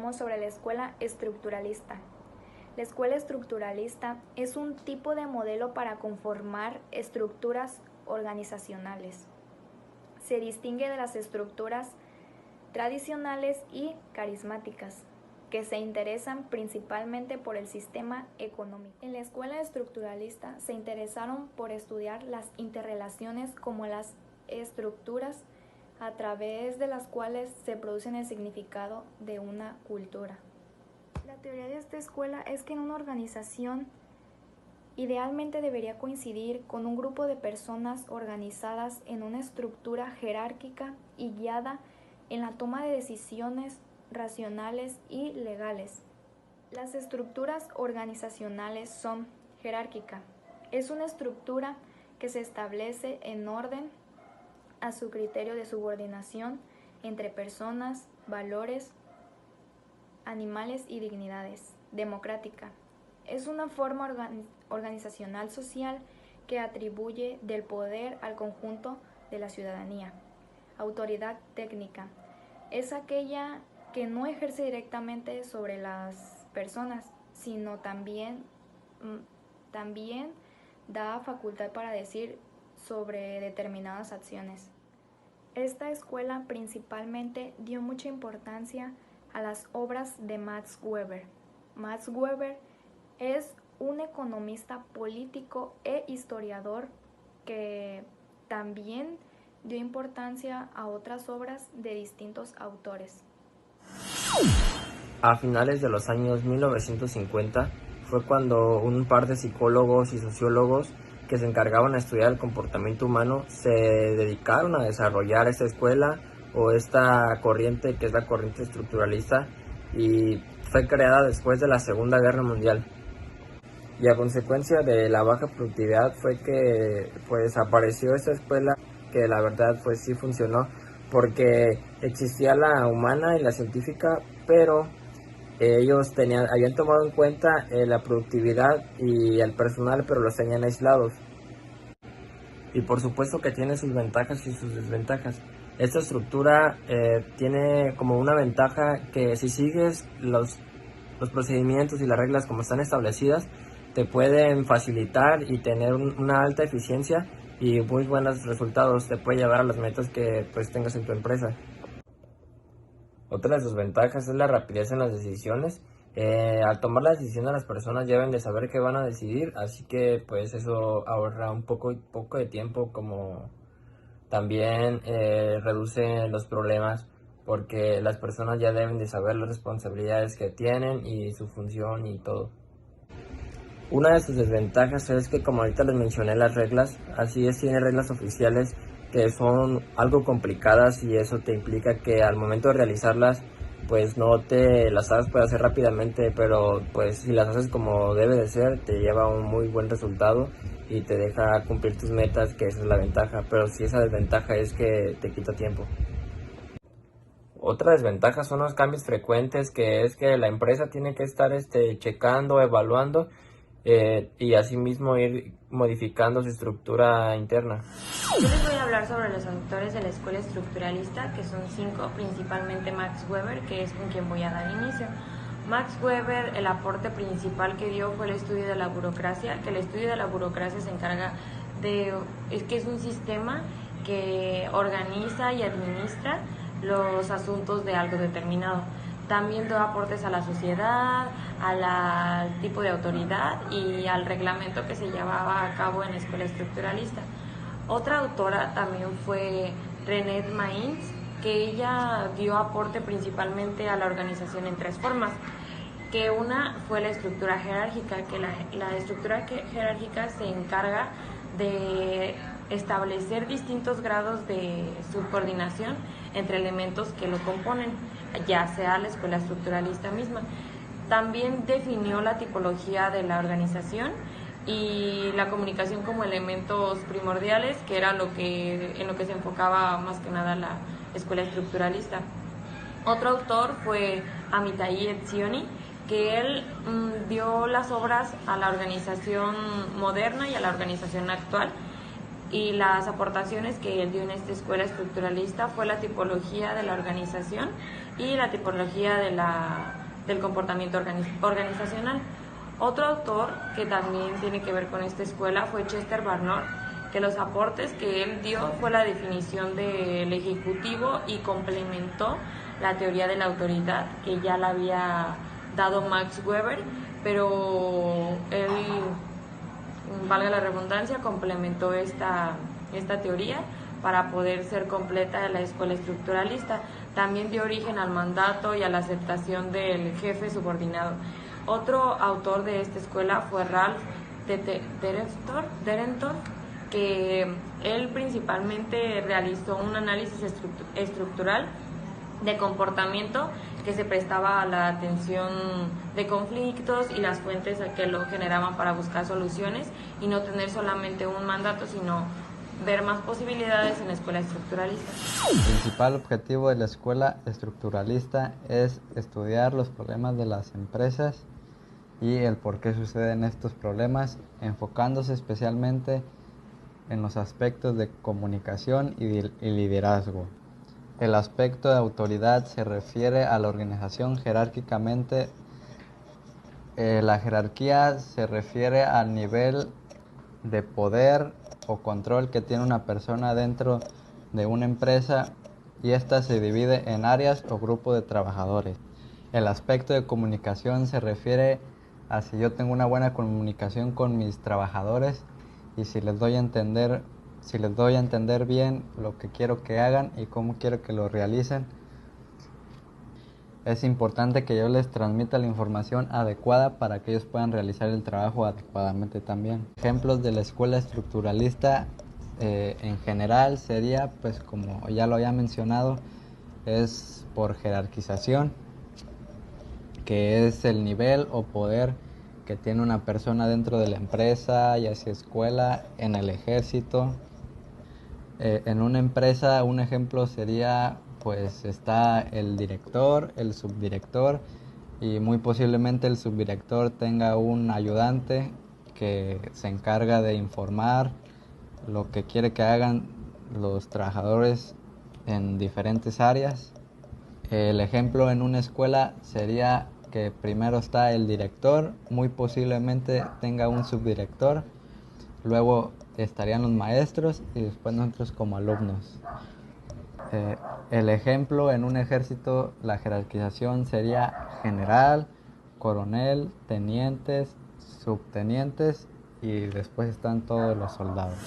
hablaremos sobre la escuela estructuralista. La escuela estructuralista es un tipo de modelo para conformar estructuras organizacionales. Se distingue de las estructuras tradicionales y carismáticas, que se interesan principalmente por el sistema económico. En la escuela estructuralista se interesaron por estudiar las interrelaciones como las estructuras a través de las cuales se producen el significado de una cultura. La teoría de esta escuela es que en una organización idealmente debería coincidir con un grupo de personas organizadas en una estructura jerárquica y guiada en la toma de decisiones racionales y legales. Las estructuras organizacionales son jerárquica. Es una estructura que se establece en orden a su criterio de subordinación entre personas, valores, animales y dignidades. Democrática. Es una forma organizacional social que atribuye del poder al conjunto de la ciudadanía. Autoridad técnica. Es aquella que no ejerce directamente sobre las personas, sino también da facultad para decir sobre determinadas acciones. Esta escuela principalmente dio mucha importancia a las obras de Max Weber. Max Weber es un economista político e historiador que también dio importancia a otras obras de distintos autores. A finales de los años 1950 fue cuando un par de psicólogos y sociólogos que se encargaban de estudiar el comportamiento humano se dedicaron a desarrollar esta escuela o esta corriente que es la corriente estructuralista, y fue creada después de la Segunda Guerra Mundial. Y a consecuencia de la baja productividad fue que pues apareció esta escuela que la verdad pues sí funcionó, porque existía la humana y la científica, pero ellos habían tomado en cuenta la productividad y el personal, pero los tenían aislados. Y por supuesto que tiene sus ventajas y sus desventajas. Esta estructura tiene como una ventaja que si sigues los procedimientos y las reglas como están establecidas, te pueden facilitar y tener una alta eficiencia y muy buenos resultados, te puede llevar a las metas que pues tengas en tu empresa. Otra de sus ventajas es la rapidez en las decisiones. Al tomar la decisión, las personas deben de saber qué van a decidir, así que pues eso ahorra un poco de tiempo, como también reduce los problemas, porque las personas ya deben de saber las responsabilidades que tienen y su función y todo. Una de sus desventajas es que, como ahorita les mencioné, las reglas, así es, tiene reglas oficiales que son algo complicadas, y eso te implica que al momento de realizarlas pues no te las sabes puede hacer rápidamente, pero pues si las haces como debe de ser te lleva a un muy buen resultado y te deja cumplir tus metas, que esa es la ventaja, pero si esa desventaja es que te quita tiempo. Otra desventaja son los cambios frecuentes, que es que la empresa tiene que estar checando, evaluando y asimismo ir modificando su estructura interna. Yo les voy a hablar sobre los autores de la escuela estructuralista, que son 5, principalmente Max Weber, que es con quien voy a dar inicio. Max Weber, el aporte principal que dio fue el estudio de la burocracia, que el estudio de la burocracia se encarga que es un sistema que organiza y administra los asuntos de algo determinado. También dio aportes a la sociedad, al tipo de autoridad y al reglamento que se llevaba a cabo en la escuela estructuralista. Otra autora también fue René Maïns, que ella dio aporte principalmente a la organización en 3 formas, que una fue la estructura jerárquica, que la estructura jerárquica se encarga de establecer distintos grados de subordinación entre elementos que lo componen, ya sea la escuela estructuralista misma. También definió la tipología de la organización y la comunicación como elementos primordiales, que era en lo que se enfocaba más que nada la escuela estructuralista. Otro autor fue Amitai Etzioni, que él dio las obras a la organización moderna y a la organización actual, y las aportaciones que él dio en esta escuela estructuralista fue la tipología de la organización y la tipología del comportamiento organizacional. Otro autor que también tiene que ver con esta escuela fue Chester Barnard, que los aportes que él dio fue la definición del ejecutivo y complementó la teoría de la autoridad que ya la había dado Max Weber, pero él, valga la redundancia, complementó esta teoría para poder ser completa de la escuela estructuralista. También dio origen al mandato y a la aceptación del jefe subordinado. Otro autor de esta escuela fue Ralph Derentor, que él principalmente realizó un análisis estructural de comportamiento que se prestaba a la atención de conflictos y las fuentes que lo generaban para buscar soluciones y no tener solamente un mandato, sino ver más posibilidades en la escuela estructuralista. El principal objetivo de la escuela estructuralista es estudiar los problemas de las empresas y el por qué suceden estos problemas, enfocándose especialmente en los aspectos de comunicación y liderazgo. El aspecto de autoridad se refiere a la organización jerárquicamente. La jerarquía se refiere al nivel de poder o control que tiene una persona dentro de una empresa y ésta se divide en áreas o grupos de trabajadores. El aspecto de comunicación se refiere a si yo tengo una buena comunicación con mis trabajadores y si les doy a entender bien lo que quiero que hagan y cómo quiero que lo realicen. Es importante que yo les transmita la información adecuada para que ellos puedan realizar el trabajo adecuadamente también. Ejemplos de la escuela estructuralista en general sería, pues como ya lo había mencionado, es por jerarquización, que es el nivel o poder que tiene una persona dentro de la empresa, ya sea escuela, en el ejército. En una empresa un ejemplo sería, pues está el director, el subdirector y muy posiblemente el subdirector tenga un ayudante que se encarga de informar lo que quiere que hagan los trabajadores en diferentes áreas. El ejemplo en una escuela sería que primero está el director, muy posiblemente tenga un subdirector, luego estarían los maestros y después nosotros como alumnos. El ejemplo en un ejército, la jerarquización sería general, coronel, tenientes, subtenientes y después están todos los soldados.